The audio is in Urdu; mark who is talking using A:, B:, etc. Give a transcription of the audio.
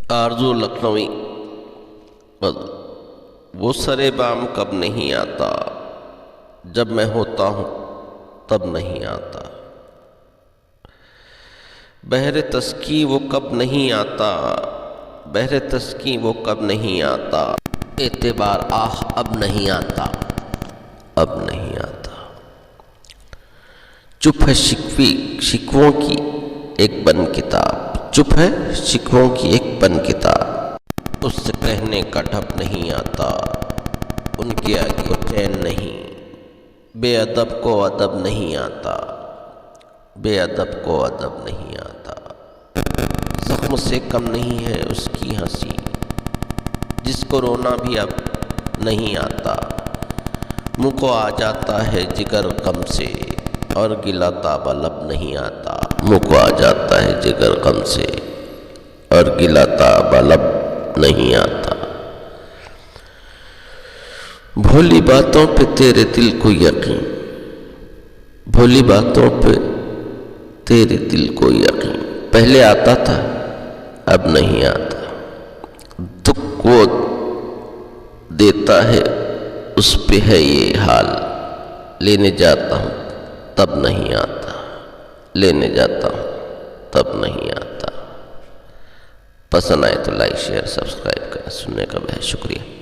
A: آرزو لکھنوی۔ وہ سرے بام کب نہیں آتا، جب میں ہوتا ہوں تب نہیں آتا۔ بحر تسکین وہ کب نہیں آتا، بحر تسکین وہ کب نہیں آتا۔ اعتبار اب نہیں آتا، اب نہیں آتا۔ چپ ہے شکووں کی ایک بند کتاب، چپ ہے شکووں کی ایک بند کتاب، اس سے کہنے کا ڈھب نہیں آتا، ان کے آگے چین نہیں۔ بے ادب کو ادب نہیں آتا، بے ادب کو ادب نہیں آتا۔ زخم سے کم نہیں ہے اس کی ہنسی، جس کو رونا بھی اب نہیں آتا۔ منہ کو آ جاتا ہے جگر غم سے، اور گلا تابا لب نہیں آتا۔ منہ کو آ جاتا ہے جگر غم سے، اور گلا تابا لب نہیں آتا۔ بھولی باتوں پہ تیرے دل کو یقین، بھولی باتوں پہ تیرے دل کو یقین، پہلے آتا تھا اب نہیں آتا۔ دکھ وہ دیتا ہے اس پہ ہے یہ حال، لینے جاتا ہوں تب نہیں آتا، لینے جاتا ہوں تب نہیں آتا۔ پسند آئے تو لائک شیئر سبسکرائب کریں۔ سننے کا بہت شکریہ۔